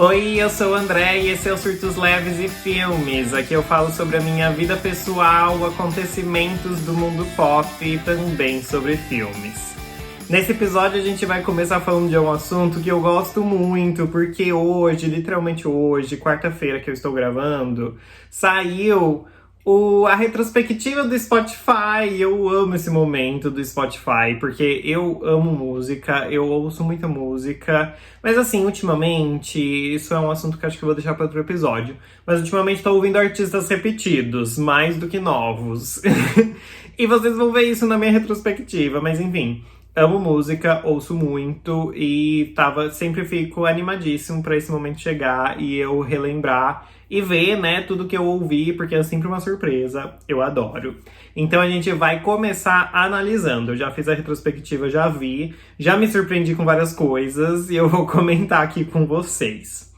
Oi, eu sou o André e esse é o Surtos Leves e Filmes. Aqui eu falo sobre a minha vida pessoal, acontecimentos do mundo pop e também sobre filmes. Nesse episódio a gente vai começar falando de um assunto que eu gosto muito, porque hoje, literalmente hoje, quarta-feira que eu estou gravando, saiu a retrospectiva do Spotify. Eu amo esse momento do Spotify, porque eu amo música, eu ouço muita música. Mas assim, ultimamente, isso é um assunto que eu acho que eu vou deixar para outro episódio. Mas ultimamente tô ouvindo artistas repetidos, mais do que novos. E vocês vão ver isso na minha retrospectiva, mas enfim. Amo música, ouço muito e sempre fico animadíssimo pra esse momento chegar e eu relembrar e ver, né, tudo que eu ouvi, porque é sempre uma surpresa, eu adoro. Então a gente vai começar analisando. Eu já fiz a retrospectiva, já vi, já me surpreendi com várias coisas e eu vou comentar aqui com vocês.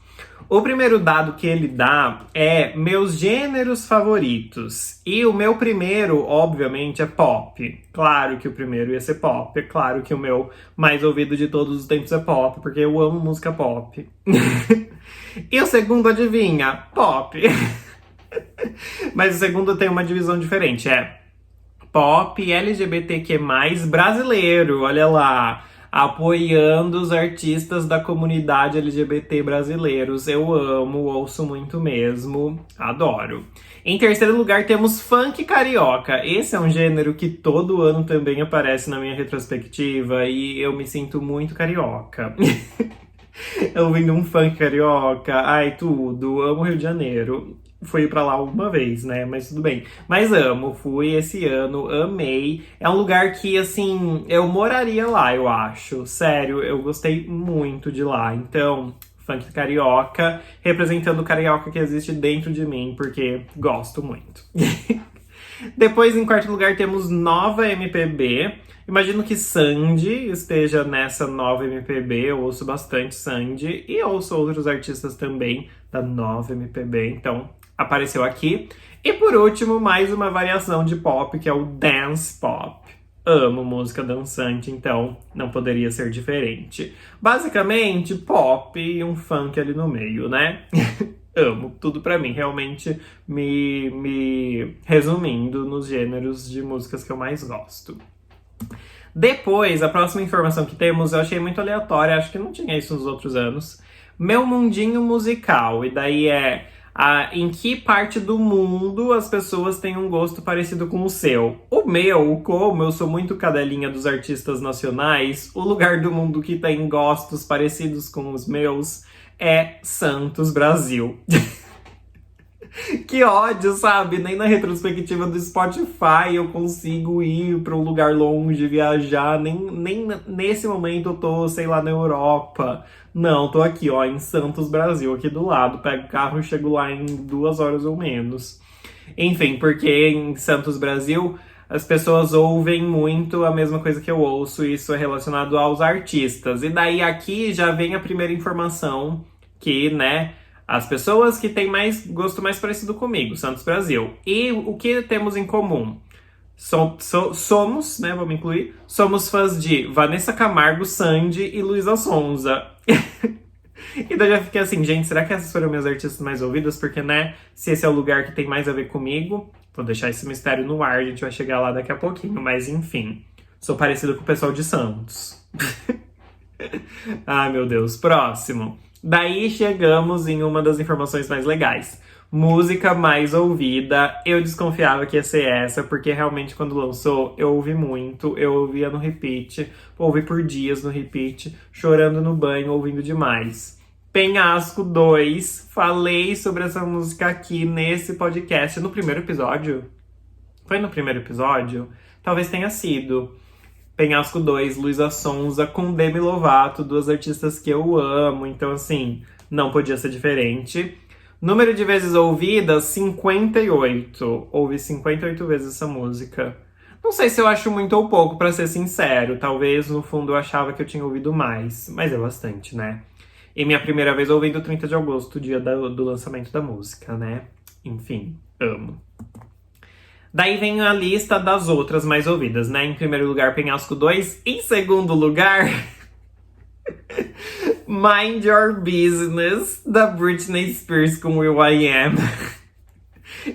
O primeiro dado que ele dá é meus gêneros favoritos. E o meu primeiro, obviamente, é pop. Claro que o primeiro ia ser pop. É claro que o meu mais ouvido de todos os tempos é pop, porque eu amo música pop. E o segundo, adivinha? Pop. Mas o segundo tem uma divisão diferente. É pop LGBTQ+, brasileiro. Olha lá. Apoiando os artistas da comunidade LGBT brasileiros. Eu amo, ouço muito mesmo, adoro. Em terceiro lugar temos funk carioca. Esse é um gênero que todo ano também aparece na minha retrospectiva e eu me sinto muito carioca. Ouvindo um funk carioca, ai tudo, amo Rio de Janeiro. Fui pra lá uma vez, né? Mas tudo bem. Mas amo, fui esse ano, amei. É um lugar que, assim, eu moraria lá, eu acho. Sério, eu gostei muito de lá. Então, funk carioca, representando o carioca que existe dentro de mim, porque gosto muito. Depois, em quarto lugar, temos Nova MPB. Imagino que Sandy esteja nessa Nova MPB, eu ouço bastante Sandy. E ouço outros artistas também da Nova MPB, então apareceu aqui. E por último, mais uma variação de pop, que é o Dance Pop. Amo música dançante, então não poderia ser diferente. Basicamente, pop e um funk ali no meio, né? Amo, tudo pra mim, realmente me resumindo nos gêneros de músicas que eu mais gosto. Depois, a próxima informação que temos, eu achei muito aleatória, acho que não tinha isso nos outros anos. Meu mundinho musical, e daí em que parte do mundo as pessoas têm um gosto parecido com o seu. O meu, como eu sou muito cadelinha dos artistas nacionais, o lugar do mundo que tem gostos parecidos com os meus é Santos, Brasil. Que ódio, sabe? Nem na retrospectiva do Spotify eu consigo ir pra um lugar longe, viajar. Nem nesse momento eu tô, sei lá, na Europa. Não, tô aqui, ó, em Santos, Brasil, aqui do lado. Pego o carro e chego lá em 2 horas ou menos. Enfim, porque em Santos, Brasil, as pessoas ouvem muito a mesma coisa que eu ouço. E isso é relacionado aos artistas. E daí aqui já vem a primeira informação que, né... As pessoas que têm gosto mais parecido comigo, Santos Brasil. E o que temos em comum? Somos, né, vamos incluir, somos fãs de Vanessa Camargo, Sandy e Luísa Sonza. E daí eu já fiquei assim, gente, será que essas foram minhas artistas mais ouvidas? Porque, né, se esse é o lugar que tem mais a ver comigo, vou deixar esse mistério no ar, a gente vai chegar lá daqui a pouquinho. Mas enfim, sou parecido com o pessoal de Santos. Ai, meu Deus, próximo. Daí chegamos em uma das informações mais legais. Música mais ouvida. Eu desconfiava que ia ser essa, porque realmente quando lançou, eu ouvi muito. Eu ouvia no repeat, ouvi por dias no repeat, chorando no banho, ouvindo demais. Penhasco 2. Falei sobre essa música aqui nesse podcast no primeiro episódio. Foi no primeiro episódio? Talvez tenha sido. Penhasco 2, Luísa Sonza com Demi Lovato, duas artistas que eu amo, então assim, não podia ser diferente. Número de vezes ouvidas, 58. Ouvi 58 vezes essa música. Não sei se eu acho muito ou pouco, pra ser sincero. Talvez, no fundo, eu achava que eu tinha ouvido mais, mas é bastante, né? E minha primeira vez ouvindo 30 de agosto, dia do lançamento da música, né? Enfim, amo. Daí vem a lista das outras mais ouvidas, né? Em primeiro lugar, Penhasco 2. Em segundo lugar, Mind Your Business, da Britney Spears com will.i.am.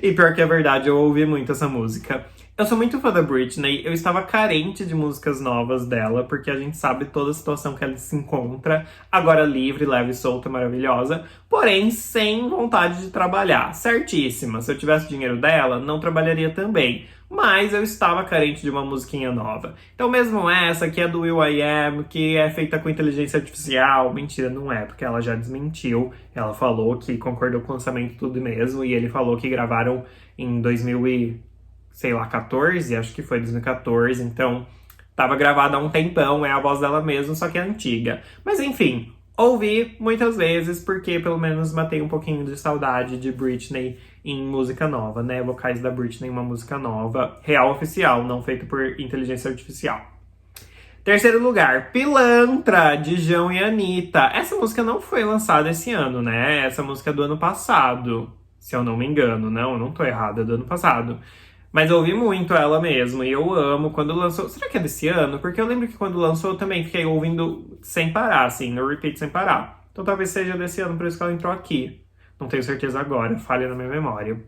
E pior que é verdade, eu ouvi muito essa música. Eu sou muito fã da Britney, eu estava carente de músicas novas dela, porque a gente sabe toda a situação que ela se encontra, agora livre, leve e solta, maravilhosa, porém sem vontade de trabalhar. Certíssima, se eu tivesse dinheiro dela, não trabalharia também. Mas eu estava carente de uma musiquinha nova. Então mesmo essa, que é do will.i.am, que é feita com inteligência artificial, mentira, não é, porque ela já desmentiu. Ela falou que concordou com o lançamento tudo mesmo, e ele falou que gravaram em 2014, acho que foi 2014, então tava gravada há um tempão, é a voz dela mesmo, só que é antiga. Mas enfim, ouvi muitas vezes, porque pelo menos matei um pouquinho de saudade de Britney em música nova, né? Vocais da Britney em uma música nova, real oficial, não feito por inteligência artificial. Terceiro lugar, Pilantra, de João e Anitta. Essa música não foi lançada esse ano, né? Essa música é do ano passado, se eu não me engano. Não, eu não tô errada, é do ano passado. Mas eu ouvi muito ela mesmo, e eu amo quando lançou. Será que é desse ano? Porque eu lembro que quando lançou eu também fiquei ouvindo sem parar, assim, no repeat sem parar. Então talvez seja desse ano, por isso que ela entrou aqui. Não tenho certeza agora, falha na minha memória.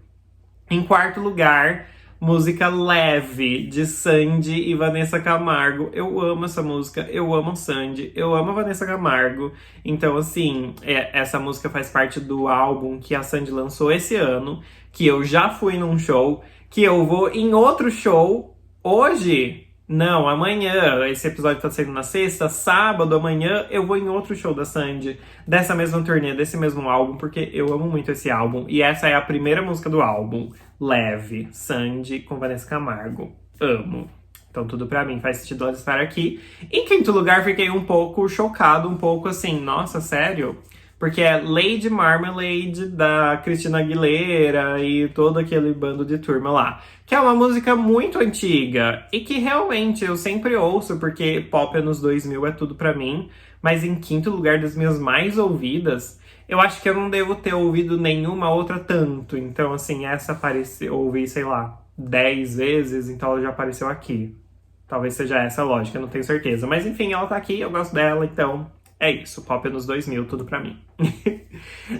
Em quarto lugar, música Leve, de Sandy e Vanessa Camargo. Eu amo essa música, eu amo Sandy, eu amo a Vanessa Camargo. Então, assim, essa música faz parte do álbum que a Sandy lançou esse ano, que eu já fui num show, que eu vou em outro show hoje. Não, amanhã. Esse episódio tá saindo na sexta, sábado, amanhã eu vou em outro show da Sandy, dessa mesma turnê, desse mesmo álbum, porque eu amo muito esse álbum. E essa é a primeira música do álbum, Leve, Sandy com Vanessa Camargo. Amo. Então tudo pra mim faz sentido ela estar aqui. Em quinto lugar, fiquei um pouco chocado, um pouco assim, nossa, sério? Porque é Lady Marmalade, da Christina Aguilera e todo aquele bando de turma lá. Que é uma música muito antiga e que realmente eu sempre ouço, porque pop anos 2000 é tudo pra mim. Mas em quinto lugar das minhas mais ouvidas, eu acho que eu não devo ter ouvido nenhuma outra tanto. Então, assim, essa apareceu, eu ouvi, sei lá, 10 vezes, então ela já apareceu aqui. Talvez seja essa a lógica, não tenho certeza. Mas enfim, ela tá aqui, eu gosto dela, então é isso. Pop anos 2000, tudo pra mim.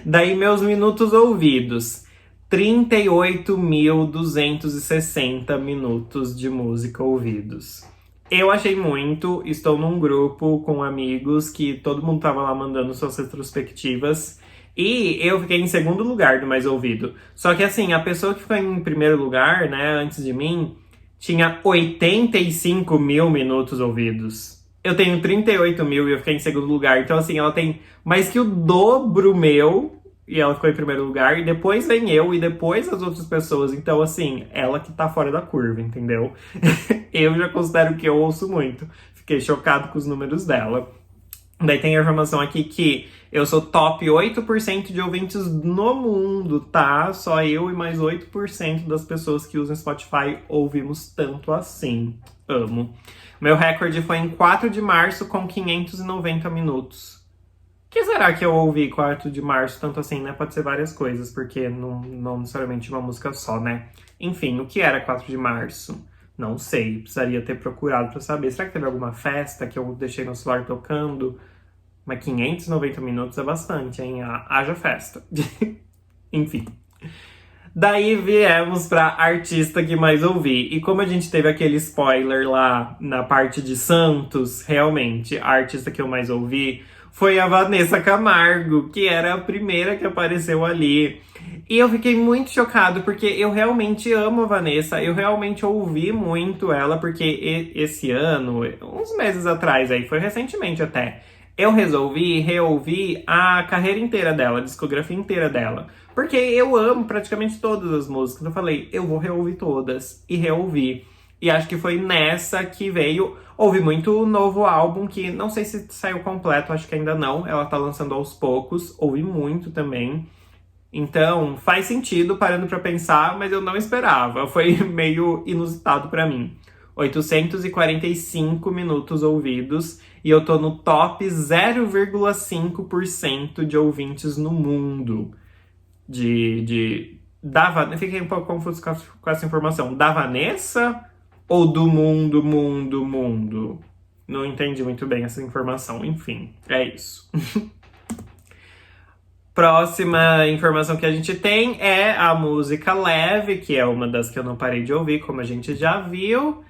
Daí, meus minutos ouvidos. 38.260 minutos de música ouvidos. Eu achei muito, estou num grupo com amigos que todo mundo tava lá mandando suas retrospectivas e eu fiquei em segundo lugar do mais ouvido. Só que assim, a pessoa que ficou em primeiro lugar, né, antes de mim, tinha 85 mil minutos ouvidos. Eu tenho 38 mil e eu fiquei em segundo lugar. Então assim, ela tem mais que o dobro meu e ela ficou em primeiro lugar, e depois vem eu, e depois as outras pessoas. Então, assim, ela que tá fora da curva, entendeu? Eu já considero que eu ouço muito. Fiquei chocado com os números dela. Daí tem a informação aqui que eu sou top 8% de ouvintes no mundo, tá? Só eu e mais 8% das pessoas que usam Spotify ouvimos tanto assim. Amo. Meu recorde foi em 4 de março com 590 minutos. O que será que eu ouvi 4 de março, tanto assim, né? Pode ser várias coisas, porque não necessariamente uma música só, né? Enfim, o que era 4 de março? Não sei, precisaria ter procurado pra saber. Será que teve alguma festa que eu deixei no celular tocando? Mas 590 minutos é bastante, hein? Haja festa. Enfim. Daí viemos pra artista que mais ouvi. E como a gente teve aquele spoiler lá na parte de Santos, realmente, a artista que eu mais ouvi foi a Vanessa Camargo, que era a primeira que apareceu ali. E eu fiquei muito chocado, porque eu realmente amo a Vanessa, eu realmente ouvi muito ela, porque esse ano, uns meses atrás aí, foi recentemente até, eu resolvi reouvir a carreira inteira dela, a discografia inteira dela. Porque eu amo praticamente todas as músicas. Eu falei, eu vou reouvir todas. E reouvi. E acho que foi nessa que veio. Ouvi muito o novo álbum, que não sei se saiu completo, acho que ainda não. Ela tá lançando aos poucos. Ouvi muito também. Então, faz sentido parando pra pensar, mas eu não esperava. Foi meio inusitado pra mim. 845 minutos ouvidos. E eu tô no top 0,5% de ouvintes no mundo. Fiquei um pouco confuso com essa informação. Da Vanessa ou do mundo? Não entendi muito bem essa informação. Enfim, é isso. Próxima informação que a gente tem é a música Leve, que é uma das que eu não parei de ouvir, como a gente já viu.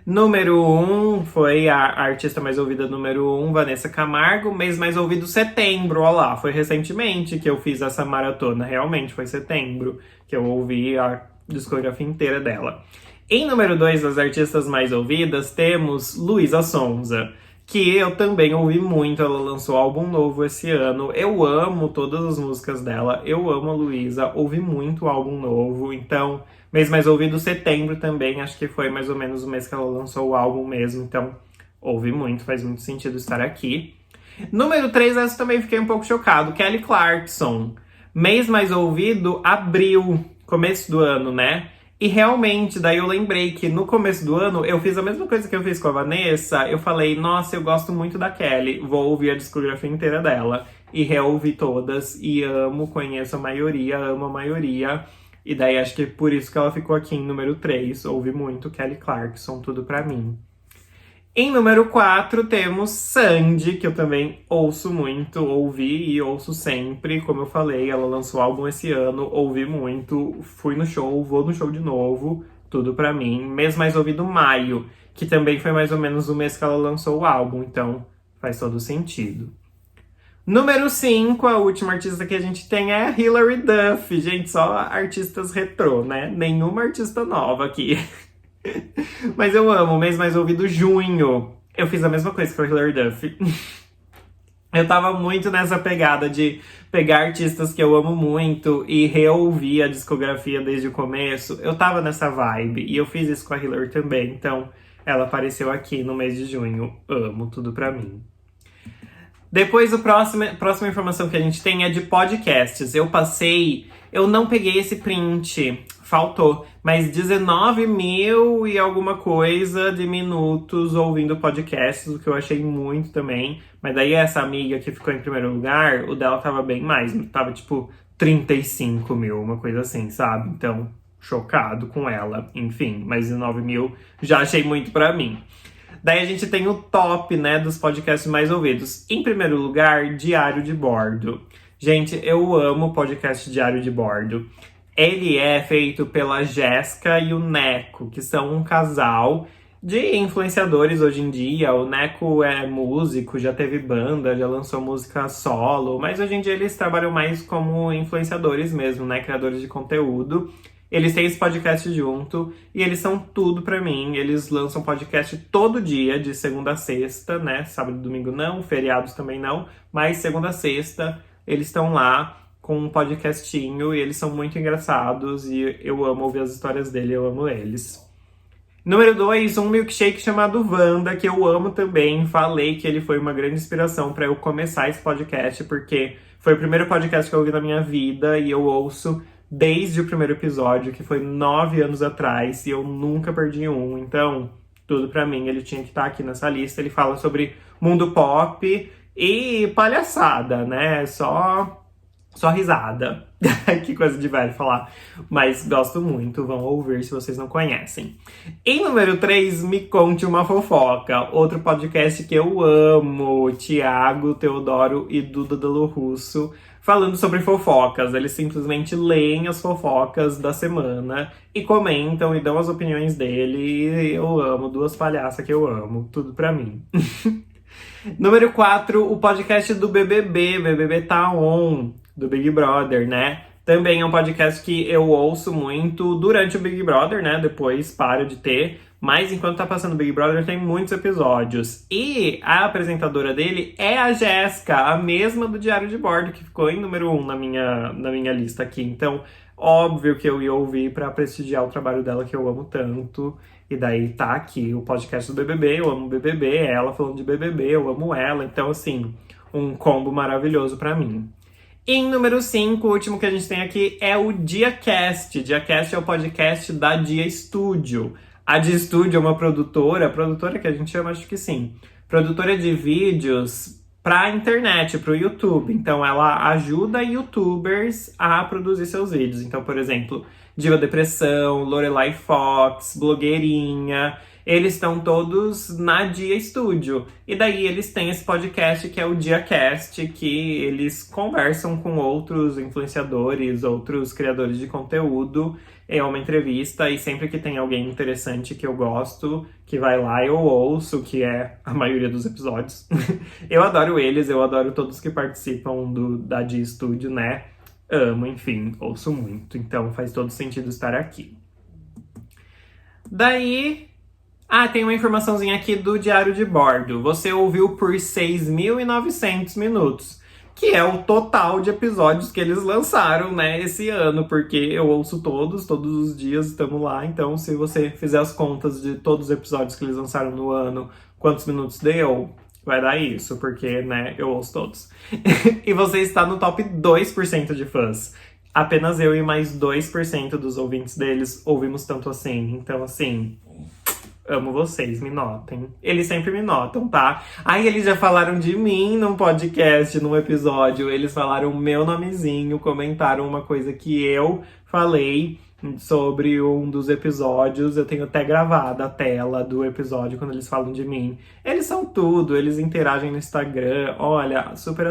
Número 1 foi a artista mais ouvida número 1, Vanessa Camargo. Mês mais ouvido, setembro. Olha lá, foi recentemente que eu fiz essa maratona. Realmente, foi setembro que eu ouvi a discografia inteira dela. Em número 2 das artistas mais ouvidas, temos Luísa Sonza, que eu também ouvi muito. Ela lançou álbum novo esse ano. Eu amo todas as músicas dela. Eu amo a Luísa. Ouvi muito o álbum novo. Então, mês mais ouvido, setembro também. Acho que foi mais ou menos o mês que ela lançou o álbum mesmo. Então, ouvi muito. Faz muito sentido estar aqui. Número 3, essa também fiquei um pouco chocado. Kelly Clarkson. Mês mais ouvido, abril. Começo do ano, né? E realmente, daí eu lembrei que no começo do ano eu fiz a mesma coisa que eu fiz com a Vanessa. Eu falei, nossa, eu gosto muito da Kelly, vou ouvir a discografia inteira dela. E reouvi todas, e amo, conheço a maioria, amo a maioria. E daí acho que por isso que ela ficou aqui em número 3. Ouvi muito Kelly Clarkson, tudo pra mim. Em número 4 temos Sandy, que eu também ouço muito, ouvi e ouço sempre. Como eu falei, ela lançou álbum esse ano, ouvi muito, fui no show, vou no show de novo, tudo pra mim. Mês mais ouvido, maio, que também foi mais ou menos o mês que ela lançou o álbum, então faz todo sentido. Número 5, a última artista que a gente tem é a Hilary Duff. Gente, só artistas retrô, né? Nenhuma artista nova aqui. Mas eu amo, mês mais ouvido, junho. Eu fiz a mesma coisa que a Hilary Duff. Eu tava muito nessa pegada de pegar artistas que eu amo muito e reouvir a discografia desde o começo. Eu tava nessa vibe e eu fiz isso com a Hilary também. Então, ela apareceu aqui no mês de junho. Amo, tudo pra mim. Depois, a próxima informação que a gente tem é de podcasts. Eu não peguei esse print, faltou, mas 19 mil e alguma coisa de minutos ouvindo podcasts, o que eu achei muito também. Mas daí essa amiga que ficou em primeiro lugar, o dela tava bem mais, tava tipo 35 mil, uma coisa assim, sabe? Então, chocado com ela, enfim, mas 19 mil já achei muito pra mim. Daí a gente tem o top, né, dos podcasts mais ouvidos. Em primeiro lugar, Diário de Bordo. Gente, eu amo o podcast Diário de Bordo. Ele é feito pela Jéssica e o Neco, que são um casal de influenciadores hoje em dia. O Neco é músico, já teve banda, já lançou música solo, mas hoje em dia eles trabalham mais como influenciadores mesmo, né, criadores de conteúdo. Eles têm esse podcast junto e eles são tudo pra mim. Eles lançam podcast todo dia, de segunda a sexta, né? Sábado e domingo não, feriados também não. Mas segunda a sexta, eles estão lá com um podcastinho e eles são muito engraçados. E eu amo ouvir as histórias dele, eu amo eles. Número 2, um milkshake chamado Wanda, que eu amo também. Falei que ele foi uma grande inspiração pra eu começar esse podcast, porque foi o primeiro podcast que eu ouvi na minha vida e eu ouço desde o primeiro episódio, que foi 9 anos atrás, e eu nunca perdi um. Então, tudo pra mim, ele tinha que estar aqui nessa lista. Ele fala sobre mundo pop e palhaçada, né? Só risada. Que coisa de velho falar. Mas gosto muito, vão ouvir se vocês não conhecem. Em número 3, Me Conte Uma Fofoca. Outro podcast que eu amo. Thiago, Teodoro e Duda Delo Russo. Falando sobre fofocas. Eles simplesmente leem as fofocas da semana e comentam e dão as opiniões dele. E eu amo, duas palhaças que eu amo. Tudo pra mim. Número 4, o podcast do BBB. BBB Tá On, do Big Brother, né? Também é um podcast que eu ouço muito durante o Big Brother, né? Depois paro de ter. Mas enquanto tá passando o Big Brother, tem muitos episódios. E a apresentadora dele é a Jéssica, a mesma do Diário de Bordo, que ficou em número 1 na minha lista aqui. Então, óbvio que eu ia ouvir pra prestigiar o trabalho dela, que eu amo tanto. E daí tá aqui o podcast do BBB, eu amo o BBB, ela falando de BBB, eu amo ela. Então, assim, um combo maravilhoso pra mim. Em número 5, o último que a gente tem aqui é o DiaCast. DiaCast é o podcast da Dia Studio. A Dia Studio é uma produtora que a gente chama, acho que sim, produtora de vídeos pra internet, pro YouTube. Então ela ajuda youtubers a produzir seus vídeos. Então, por exemplo, Diva Depressão, Lorelai Fox, Blogueirinha. eles estão todos na Dia Studio. E daí eles têm esse podcast que é o DiaCast, que eles conversam com outros influenciadores, outros criadores de conteúdo. É uma entrevista e sempre que tem alguém interessante que eu gosto, que vai lá, eu ouço, que é a maioria dos episódios. Eu adoro eles, eu adoro todos que participam da Dia Studio, né? Amo, enfim, ouço muito. Então faz todo sentido estar aqui. Daí... tem uma informaçãozinha aqui do Diário de Bordo. Você ouviu por 6.900 minutos, que é o total de episódios que eles lançaram, né, esse ano, porque eu ouço todos os dias, estamos lá. Então, se você fizer as contas de todos os episódios que eles lançaram no ano, quantos minutos deu, vai dar isso, porque, né, eu ouço todos. E você está no top 2% de fãs. Apenas eu e mais 2% dos ouvintes deles ouvimos tanto assim. Então, assim... amo vocês, me notem. Eles sempre me notam, tá? Eles já falaram de mim num podcast, num episódio. Eles falaram meu nomezinho, comentaram uma coisa que eu falei sobre um dos episódios. Eu tenho até gravado a tela do episódio quando eles falam de mim. Eles são tudo, eles interagem no Instagram. Olha, super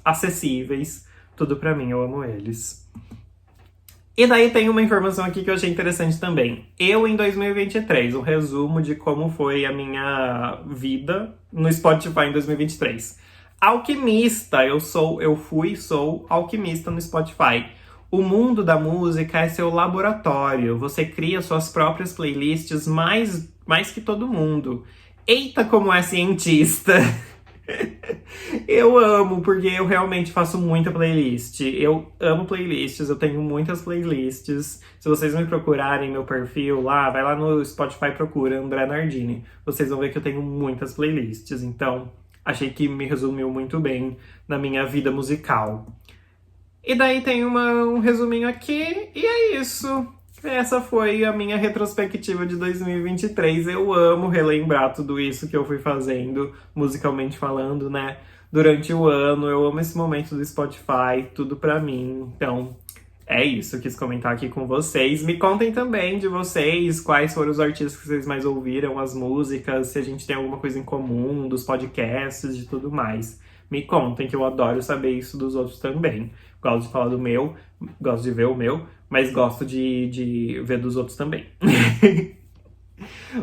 acessíveis. Tudo pra mim, eu amo eles. E daí tem uma informação aqui que eu achei interessante também. Eu, em 2023, um resumo de como foi a minha vida no Spotify em 2023. Alquimista, sou alquimista no Spotify. O mundo da música é seu laboratório. Você cria suas próprias playlists mais que todo mundo. Eita, como é cientista! Eu amo, porque eu realmente faço muita playlist. Eu amo playlists, eu tenho muitas playlists. Se vocês me procurarem meu perfil lá, vai lá no Spotify, procura André Nardini. Vocês vão ver que eu tenho muitas playlists. Então, achei que me resumiu muito bem na minha vida musical. E daí tem um resuminho aqui, e é isso. Essa foi a minha retrospectiva de 2023. Eu amo relembrar tudo isso que eu fui fazendo, musicalmente falando, né? Durante o ano, eu amo esse momento do Spotify, tudo pra mim. Então, é isso, quis comentar aqui com vocês. Me contem também de vocês, quais foram os artistas que vocês mais ouviram, as músicas, se a gente tem alguma coisa em comum, dos podcasts, de tudo mais. Me contem, que eu adoro saber isso dos outros também. Gosto de falar do meu, gosto de ver o meu, mas gosto de ver dos outros também.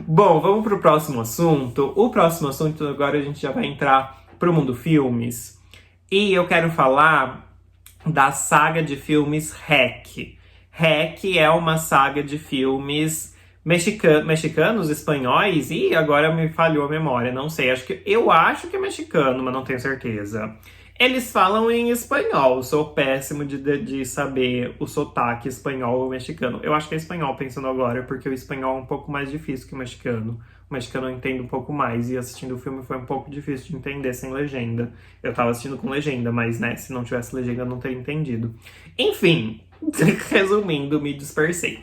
Bom, vamos pro próximo assunto. O próximo assunto, agora a gente já vai entrar pro mundo filmes. E eu quero falar da saga de filmes REC. REC é uma saga de filmes mexicanos, espanhóis, e agora me falhou a memória, não sei. Eu acho que é mexicano, mas não tenho certeza. Eles falam em espanhol, sou péssimo de saber o sotaque espanhol ou mexicano. Eu acho que é espanhol, pensando agora, porque o espanhol é um pouco mais difícil que o mexicano. O mexicano eu entendo um pouco mais, e assistindo o filme foi um pouco difícil de entender sem legenda. Eu tava assistindo com legenda, mas, né, se não tivesse legenda eu não teria entendido. Enfim, resumindo, me dispersei.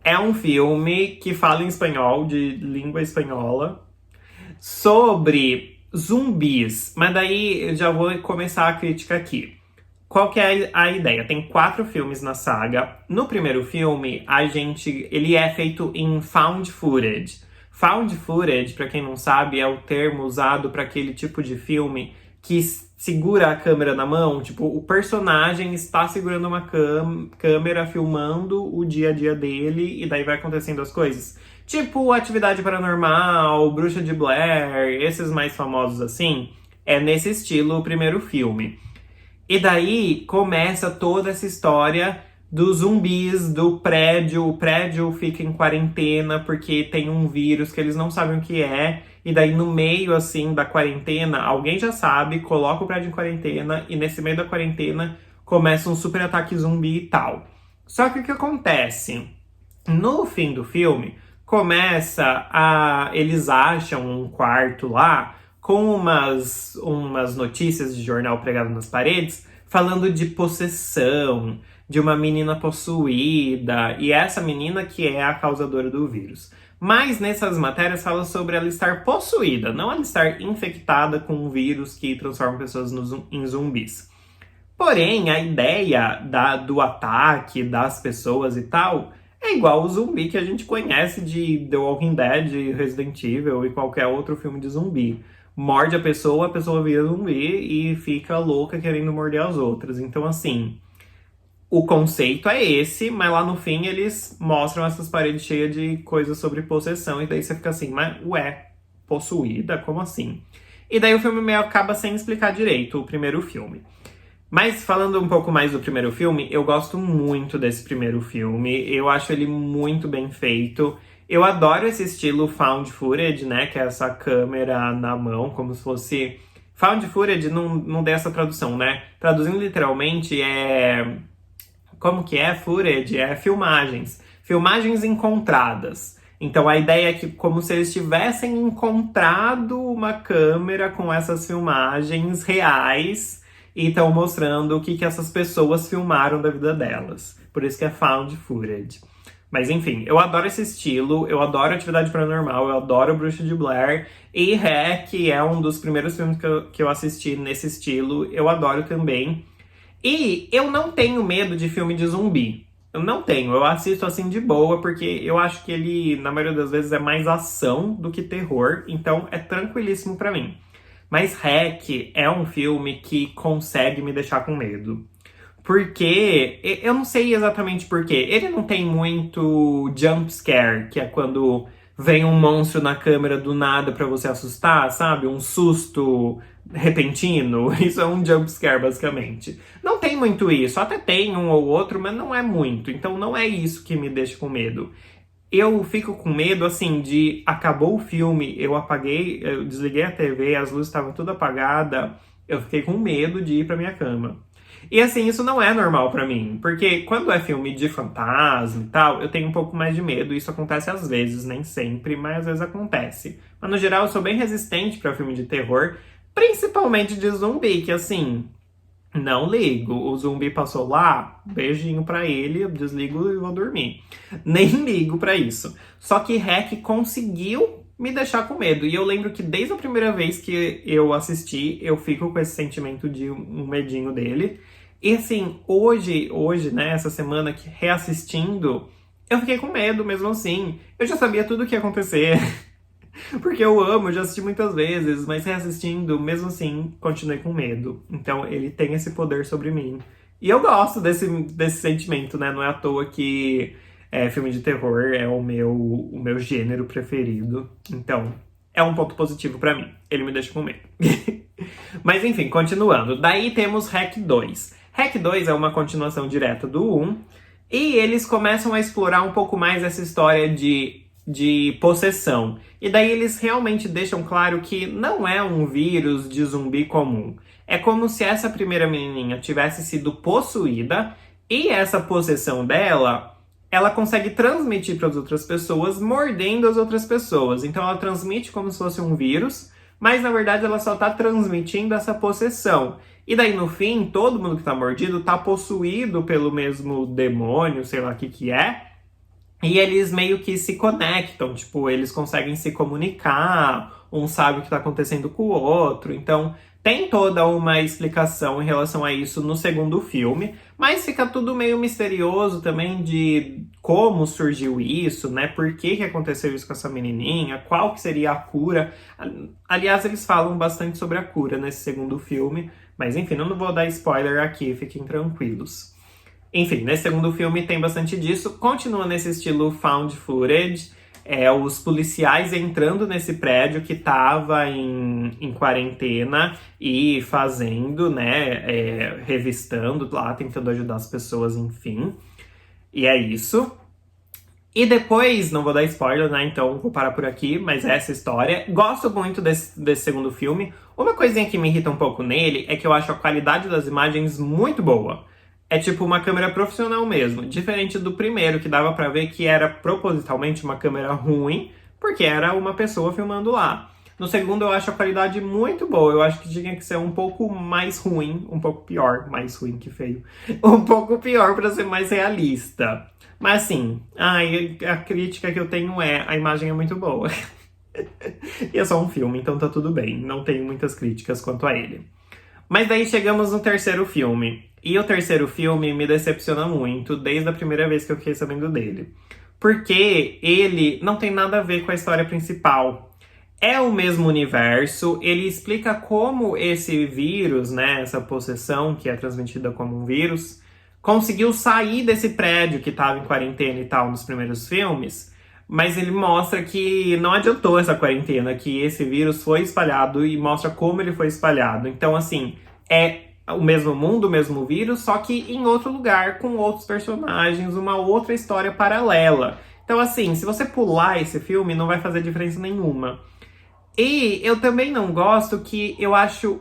É um filme que fala em espanhol, de língua espanhola, sobre zumbis, mas daí eu já vou começar a crítica aqui. Qual que é a ideia? Tem 4 filmes na saga. No primeiro filme, ele é feito em found footage. Found footage, pra quem não sabe, é o termo usado para aquele tipo de filme que segura a câmera na mão. Tipo, o personagem está segurando uma câmera, filmando o dia a dia dele, e daí vai acontecendo as coisas. Tipo Atividade Paranormal, Bruxa de Blair, esses mais famosos assim, é nesse estilo o primeiro filme. E daí começa toda essa história dos zumbis do prédio. O prédio fica em quarentena porque tem um vírus que eles não sabem o que é. E daí no meio, assim, da quarentena, alguém já sabe, coloca o prédio em quarentena, e nesse meio da quarentena começa um super ataque zumbi e tal. Só que o que acontece? No fim do filme, eles acham um quarto lá com umas notícias de jornal pregado nas paredes falando de possessão, de uma menina possuída, e essa menina que é a causadora do vírus. Mas nessas matérias fala sobre ela estar possuída, não ela estar infectada com um vírus que transforma pessoas em zumbis. Porém, a ideia do ataque das pessoas e tal É igual o zumbi que a gente conhece de The Walking Dead, Resident Evil e qualquer outro filme de zumbi. Morde a pessoa vira zumbi e fica louca querendo morder as outras. Então, assim, o conceito é esse, mas lá no fim eles mostram essas paredes cheias de coisas sobre possessão. E daí você fica assim, mas ué, possuída? Como assim? E daí o filme meio acaba sem explicar direito, o primeiro filme. Mas falando um pouco mais do primeiro filme, eu gosto muito desse primeiro filme. Eu acho ele muito bem feito. Eu adoro esse estilo found footage, né? Que é essa câmera na mão, como se fosse... Found footage não dá essa tradução, né? Traduzindo literalmente é... Como que é footage? É filmagens. Filmagens encontradas. Então a ideia é que como se eles tivessem encontrado uma câmera com essas filmagens reais e estão mostrando o que essas pessoas filmaram da vida delas. Por isso que é found footage. Mas enfim, eu adoro esse estilo, eu adoro Atividade Paranormal, eu adoro Bruxa de Blair. E REC é um dos primeiros filmes que eu assisti nesse estilo, eu adoro também. E eu não tenho medo de filme de zumbi. Eu não tenho, eu assisto assim de boa, porque eu acho que ele, na maioria das vezes, é mais ação do que terror, então é tranquilíssimo pra mim. Mas REC é um filme que consegue me deixar com medo. Porque, eu não sei exatamente porquê, ele não tem muito jump scare, que é quando vem um monstro na câmera do nada pra você assustar, sabe? Um susto repentino. Isso é um jump scare, basicamente. Não tem muito isso, até tem um ou outro, mas não é muito. Então não é isso que me deixa com medo. Eu fico com medo, assim, de... Acabou o filme, eu desliguei a TV, as luzes estavam tudo apagadas, eu fiquei com medo de ir pra minha cama. E, assim, isso não é normal pra mim, porque quando é filme de fantasma e tal, eu tenho um pouco mais de medo, isso acontece às vezes, nem sempre, mas às vezes acontece. Mas, no geral, eu sou bem resistente pra filme de terror, principalmente de zumbi, que, assim... Não ligo. O zumbi passou lá, beijinho pra ele, eu desligo e vou dormir. Nem ligo pra isso. Só que REC conseguiu me deixar com medo. E eu lembro que desde a primeira vez que eu assisti, eu fico com esse sentimento de um medinho dele. E assim, hoje, né, essa semana que reassistindo, eu fiquei com medo mesmo assim. Eu já sabia tudo o que ia acontecer. Porque eu amo, eu já assisti muitas vezes, mas reassistindo, mesmo assim, continuei com medo. Então ele tem esse poder sobre mim. E eu gosto desse sentimento, né? Não é à toa que filme de terror é o meu gênero preferido. Então, é um ponto positivo pra mim. Ele me deixa com medo. Mas enfim, continuando. Daí temos REC 2. REC 2 é uma continuação direta do 1. E eles começam a explorar um pouco mais essa história de possessão. E daí eles realmente deixam claro que não é um vírus de zumbi comum. É como se essa primeira menininha tivesse sido possuída e essa possessão dela, ela consegue transmitir para as outras pessoas, mordendo as outras pessoas. Então ela transmite como se fosse um vírus, mas na verdade ela só está transmitindo essa possessão. E daí no fim, todo mundo que está mordido está possuído pelo mesmo demônio, sei lá o que é. E eles meio que se conectam, tipo, eles conseguem se comunicar, um sabe o que está acontecendo com o outro. Então, tem toda uma explicação em relação a isso no segundo filme, mas fica tudo meio misterioso também de como surgiu isso, né? Por que aconteceu isso com essa menininha, qual que seria a cura. Aliás, eles falam bastante sobre a cura nesse segundo filme, mas enfim, eu não vou dar spoiler aqui, fiquem tranquilos. Enfim, nesse segundo filme tem bastante disso. Continua nesse estilo found footage. Os policiais entrando nesse prédio que estava em quarentena e fazendo, né, revistando lá, tentando ajudar as pessoas, enfim. E é isso. E depois, não vou dar spoiler, né, então vou parar por aqui, mas é essa história. Gosto muito desse segundo filme. Uma coisinha que me irrita um pouco nele é que eu acho a qualidade das imagens muito boa. É tipo uma câmera profissional mesmo, diferente do primeiro, que dava pra ver que era propositalmente uma câmera ruim, porque era uma pessoa filmando lá. No segundo eu acho a qualidade muito boa, eu acho que tinha que ser um pouco mais ruim, um pouco pior, mais ruim que feio, um pouco pior pra ser mais realista. Mas assim, a crítica que eu tenho é, a imagem é muito boa. E é só um filme, então tá tudo bem, não tenho muitas críticas quanto a ele. Mas daí chegamos no terceiro filme. E o terceiro filme me decepciona muito, desde a primeira vez que eu fiquei sabendo dele. Porque ele não tem nada a ver com a história principal. É o mesmo universo, ele explica como esse vírus, né, essa possessão que é transmitida como um vírus, conseguiu sair desse prédio que estava em quarentena e tal nos primeiros filmes, mas ele mostra que não adiantou essa quarentena, que esse vírus foi espalhado e mostra como ele foi espalhado. Então, assim, é o mesmo mundo, o mesmo vírus, só que em outro lugar, com outros personagens, uma outra história paralela. Então, assim, se você pular esse filme, não vai fazer diferença nenhuma. E eu também não gosto que eu acho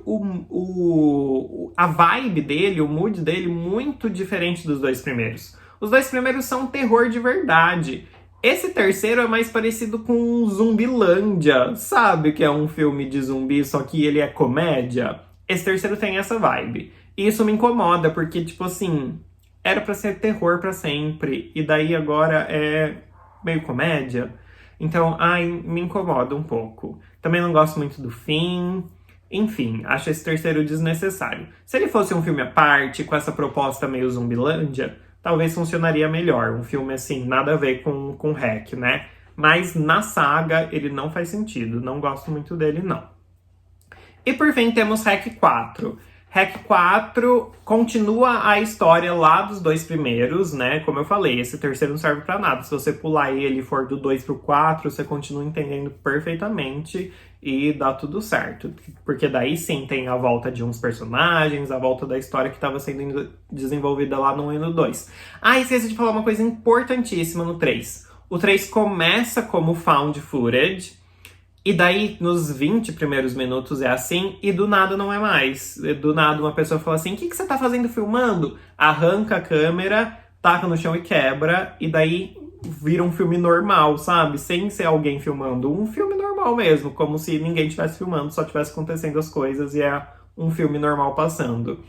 a vibe dele, o mood dele, muito diferente dos dois primeiros. Os dois primeiros são terror de verdade. Esse terceiro é mais parecido com Zumbilândia, sabe? Que é um filme de zumbi, só que ele é comédia. Esse terceiro tem essa vibe. E isso me incomoda, porque, tipo assim, era pra ser terror pra sempre. E daí agora é meio comédia. Então, ai, me incomoda um pouco. Também não gosto muito do fim. Enfim, acho esse terceiro desnecessário. Se ele fosse um filme à parte, com essa proposta meio Zumbilândia, talvez funcionaria melhor. Um filme, assim, nada a ver com REC, né? Mas na saga, ele não faz sentido. Não gosto muito dele, não. E por fim temos REC 4. REC 4 continua a história lá dos dois primeiros, né? Como eu falei, esse terceiro não serve pra nada. Se você pular ele e for do 2 pro 4, você continua entendendo perfeitamente e dá tudo certo. Porque daí sim tem a volta de uns personagens, a volta da história que estava sendo desenvolvida lá no 1 e no 2. Ah, esqueci de falar uma coisa importantíssima no 3. O 3 começa como found footage, e daí, nos 20 primeiros minutos é assim, e do nada não é mais. Do nada uma pessoa fala assim, o que você tá fazendo filmando? Arranca a câmera, taca no chão e quebra, e daí vira um filme normal, sabe? Sem ser alguém filmando. Um filme normal mesmo, como se ninguém estivesse filmando, só estivesse acontecendo as coisas e é um filme normal passando.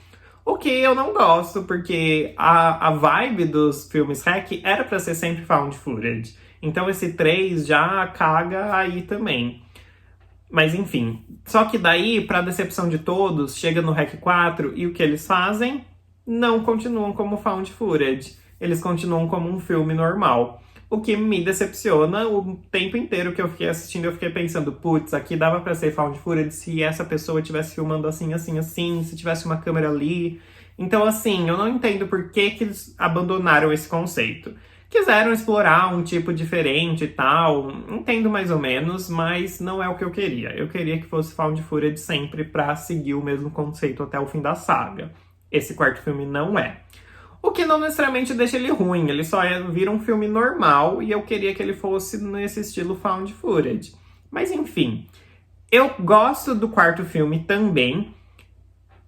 O que eu não gosto, porque a vibe dos filmes REC era pra ser sempre found footage. Então esse 3 já caga aí também. Mas enfim, só que daí, pra decepção de todos, chega no REC 4 e o que eles fazem? Não continuam como found footage. Eles continuam como um filme normal. O que me decepciona o tempo inteiro que eu fiquei assistindo, eu fiquei pensando, putz, aqui dava pra ser found footage se essa pessoa estivesse filmando assim, assim, assim, se tivesse uma câmera ali. Então, assim, eu não entendo por que eles abandonaram esse conceito. Quiseram explorar um tipo diferente e tal, entendo mais ou menos, mas não é o que eu queria. Eu queria que fosse found footage sempre pra seguir o mesmo conceito até o fim da saga. Esse quarto filme não é. O que não necessariamente deixa ele ruim, ele só vira um filme normal e eu queria que ele fosse nesse estilo found footage. Mas enfim, eu gosto do quarto filme também.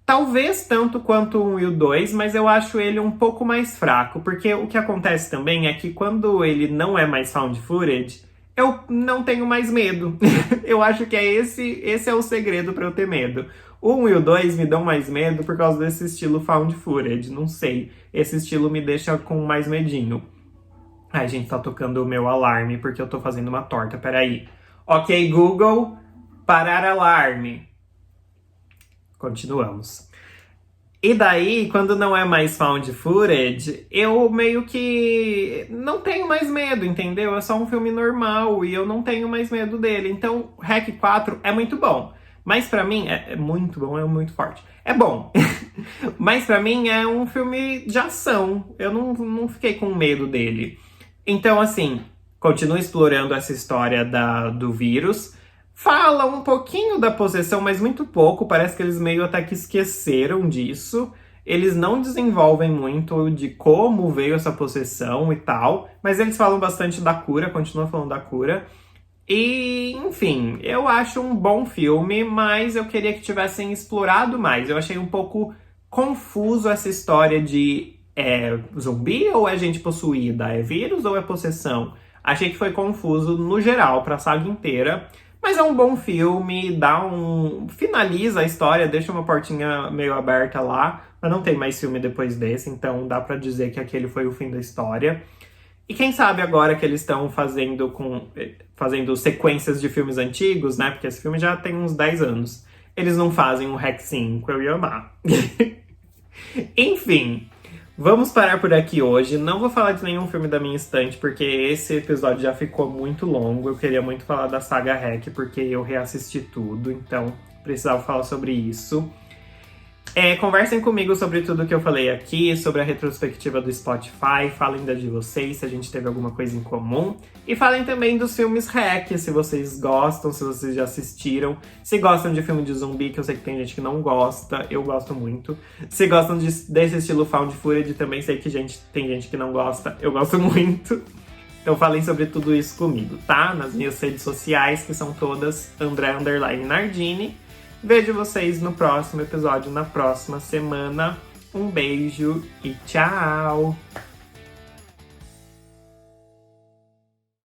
Talvez tanto quanto o 1 e o 2, mas eu acho ele um pouco mais fraco, porque o que acontece também é que quando ele não é mais found footage, eu não tenho mais medo. Eu acho que esse é o segredo pra eu ter medo. O 1 e o 2 me dão mais medo por causa desse estilo found footage, não sei. Esse estilo me deixa com mais medinho. Ai, gente, tá tocando o meu alarme porque eu tô fazendo uma torta, peraí. Ok, Google, parar alarme. Continuamos. E daí, quando não é mais found footage, eu meio que não tenho mais medo, entendeu? É só um filme normal e eu não tenho mais medo dele. Então, REC 4 é muito bom. Mas pra mim, é muito bom, é muito forte. É bom. Mas pra mim é um filme de ação. Eu não fiquei com medo dele. Então, assim, continua explorando essa história do vírus. Fala um pouquinho da possessão, mas muito pouco. Parece que eles meio até que esqueceram disso. Eles não desenvolvem muito de como veio essa possessão e tal. Mas eles falam bastante da cura, continuam falando da cura. E, enfim, eu acho um bom filme, mas eu queria que tivessem explorado mais. Eu achei um pouco confuso essa história de zumbi ou é gente possuída? É vírus ou é possessão? Achei que foi confuso no geral, pra saga inteira. Mas é um bom filme, finaliza a história, deixa uma portinha meio aberta lá, mas não tem mais filme depois desse, então dá pra dizer que aquele foi o fim da história. E quem sabe agora que eles estão fazendo sequências de filmes antigos, né? Porque esse filme já tem uns 10 anos. eles não fazem um REC 5, eu ia amar. Enfim, vamos parar por aqui hoje. Não vou falar de nenhum filme da minha estante, porque esse episódio já ficou muito longo. Eu queria muito falar da saga REC, porque eu reassisti tudo, então precisava falar sobre isso. Conversem comigo sobre tudo que eu falei aqui, sobre a retrospectiva do Spotify, falem da de vocês, se a gente teve alguma coisa em comum. E falem também dos filmes REC, se vocês gostam, se vocês já assistiram. Se gostam de filme de zumbi, que eu sei que tem gente que não gosta, eu gosto muito. Se gostam desse estilo found footage, também sei que tem gente que não gosta, eu gosto muito. Então falem sobre tudo isso comigo, tá? Nas minhas redes sociais, que são todas André_Nardini. Vejo vocês no próximo episódio, na próxima semana. Um beijo e tchau!